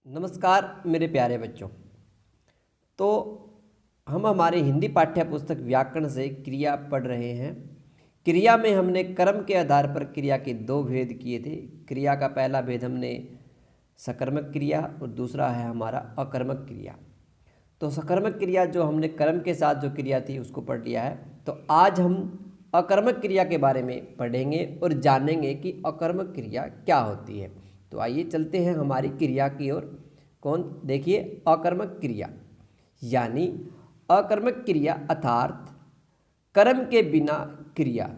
नमस्कार मेरे प्यारे बच्चों। तो हम हमारे हिंदी पाठ्य पुस्तक व्याकरण से क्रिया पढ़ रहे हैं। क्रिया में हमने कर्म के आधार पर क्रिया के दो भेद किए थे। क्रिया का पहला भेद हमने सकर्मक क्रिया और दूसरा है हमारा अकर्मक क्रिया। तो सकर्मक क्रिया जो हमने कर्म के साथ जो क्रिया थी उसको पढ़ लिया है। तो आज हम अकर्मक क्रिया के बारे में पढ़ेंगे और जानेंगे कि अकर्मक क्रिया क्या होती है। तो आइए चलते हैं हमारी क्रिया की ओर। कौन देखिए, अकर्मक क्रिया यानी अकर्मक क्रिया अर्थात कर्म के बिना क्रिया।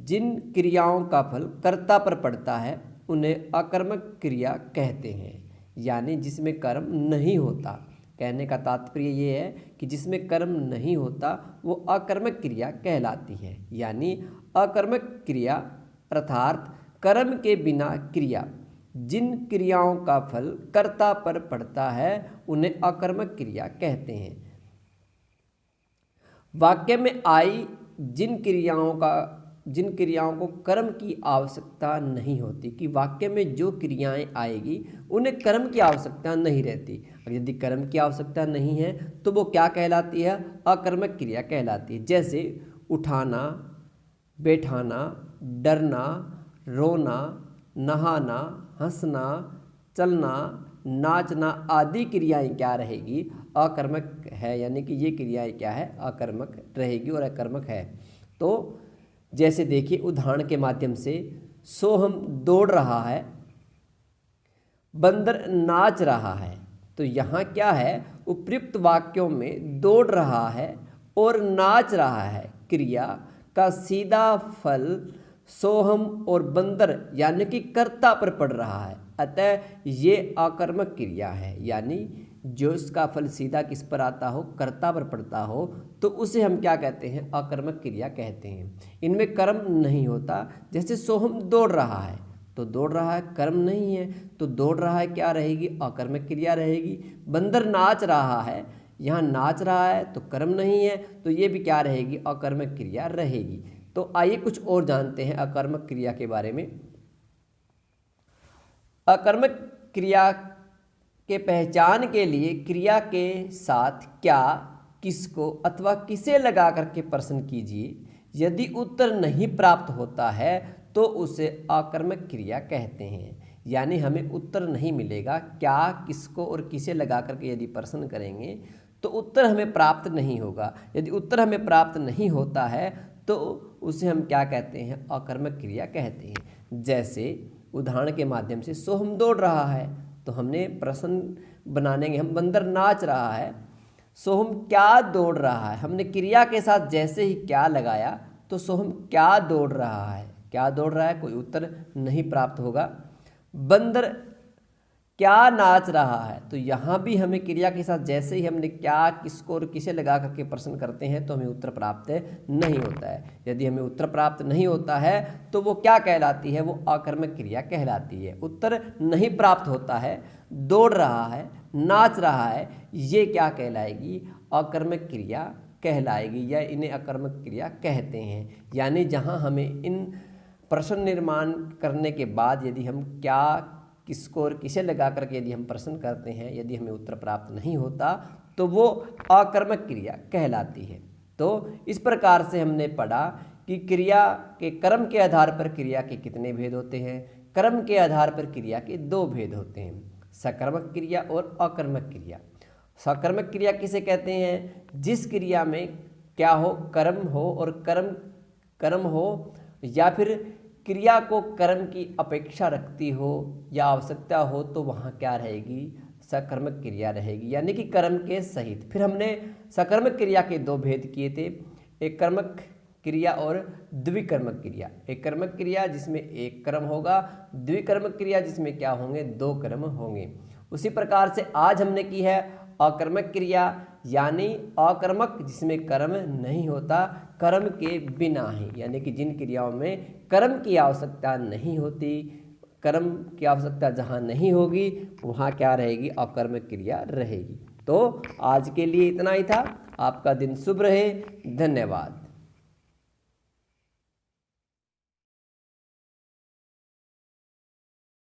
जिन क्रियाओं का फल कर्ता पर पड़ता है उन्हें अकर्मक क्रिया कहते हैं, यानी जिसमें कर्म नहीं होता। कहने का तात्पर्य ये है कि जिसमें कर्म नहीं होता वो अकर्मक क्रिया कहलाती है। यानी अकर्मक क्रिया अर्थात कर्म के बिना क्रिया। जिन क्रियाओं का फल कर्ता पर पड़ता है उन्हें अकर्मक क्रिया कहते हैं। वाक्य में आई जिन क्रियाओं को कर्म की आवश्यकता नहीं होती, कि वाक्य में जो क्रियाएं आएगी उन्हें कर्म की आवश्यकता नहीं रहती। और यदि कर्म की आवश्यकता नहीं है तो वो क्या कहलाती है? अकर्मक क्रिया कहलाती है। जैसे उठाना, बैठाना, डरना, रोना, नहाना, हंसना, चलना, नाचना आदि क्रियाएं क्या रहेगी? अकर्मक है, यानी कि ये क्रियाएं क्या है? अकर्मक रहेगी और अकर्मक है। तो जैसे देखिए उदाहरण के माध्यम से, सोहम दौड़ रहा है, बंदर नाच रहा है। तो यहाँ क्या है? उपयुक्त वाक्यों में दौड़ रहा है और नाच रहा है क्रिया का सीधा फल सोहम और बंदर यानी कि कर्ता पर पड़ रहा है। अतः ये अकर्मक क्रिया है, यानी जो इसका फल सीधा किस पर आता हो? कर्ता पर पड़ता हो, तो उसे हम क्या कहते हैं? अकर्मक क्रिया कहते हैं। इनमें कर्म नहीं होता। जैसे सोहम दौड़ रहा है, तो दौड़ रहा है, कर्म नहीं है, तो दौड़ रहा है क्या रहेगी? अकर्मक क्रिया रहेगी। बंदर नाच रहा है, यहाँ नाच रहा है तो कर्म नहीं है, तो ये भी क्या रहेगी? अकर्मक क्रिया रहेगी। तो आइए कुछ और जानते हैं अकर्मक क्रिया के बारे में। अकर्मक क्रिया के पहचान के लिए क्रिया के साथ क्या, किसको अथवा किसे लगा करके प्रश्न कीजिए। यदि उत्तर नहीं प्राप्त होता है तो उसे अकर्मक क्रिया कहते हैं। यानी हमें उत्तर नहीं मिलेगा, क्या, किसको और किसे लगा करके यदि प्रश्न करेंगे तो उत्तर हमें प्राप्त नहीं होगा। यदि उत्तर हमें प्राप्त नहीं होता है तो उसे हम क्या कहते हैं? अकर्मक क्रिया कहते हैं। जैसे उदाहरण के माध्यम से, सोहम दौड़ रहा है, तो हमने प्रश्न बनानेंगे हम, बंदर नाच रहा है, सोहम क्या दौड़ रहा है। हमने क्रिया के साथ जैसे ही क्या लगाया तो सोहम क्या दौड़ रहा है, क्या दौड़ रहा है, कोई उत्तर नहीं प्राप्त होगा। बंदर क्या नाच रहा है, तो यहाँ भी हमें क्रिया के साथ जैसे ही हमने क्या, किसको और किसे लगा करके प्रश्न करते हैं तो हमें उत्तर प्राप्त नहीं होता है। यदि हमें उत्तर प्राप्त नहीं होता है तो वो क्या कहलाती है? वो अकर्मक क्रिया कहलाती है। उत्तर नहीं प्राप्त होता है, दौड़ रहा है, नाच रहा है, ये क्या कहलाएगी? अकर्मक क्रिया कहलाएगी, या इन्हें अकर्मक क्रिया कहते हैं। यानी जहाँ हमें इन प्रश्न निर्माण करने के बाद यदि हम क्या, किसको और किसे लगा करके यदि हम प्रश्न करते हैं, यदि हमें उत्तर प्राप्त नहीं होता तो वो अकर्मक क्रिया कहलाती है। तो इस प्रकार से हमने पढ़ा कि क्रिया के कर्म के आधार पर क्रिया के कितने भेद होते हैं। कर्म के आधार पर क्रिया के दो भेद होते हैं, सकर्मक क्रिया और अकर्मक क्रिया। सकर्मक क्रिया किसे कहते हैं? जिस क्रिया में क्या हो? कर्म हो, और कर्म हो या फिर क्रिया को कर्म की अपेक्षा रखती हो या आवश्यकता हो, तो वहाँ क्या रहेगी? सकर्मक क्रिया रहेगी, यानी कि कर्म के सहित। फिर हमने सकर्मक क्रिया के दो भेद किए थे, एक कर्मक क्रिया और द्विकर्मक क्रिया। एक कर्मक क्रिया जिसमें एक कर्म होगा, द्विकर्मक क्रिया जिसमें क्या होंगे? दो कर्म होंगे। उसी प्रकार से आज हमने की है अकर्मक क्रिया, यानी अकर्मक जिसमें कर्म नहीं होता, कर्म के बिना ही, यानी कि जिन क्रियाओं में कर्म की आवश्यकता नहीं होती। कर्म की आवश्यकता जहाँ नहीं होगी वहाँ क्या रहेगी? अकर्मक क्रिया रहेगी। तो आज के लिए इतना ही था। आपका दिन शुभ रहे। धन्यवाद।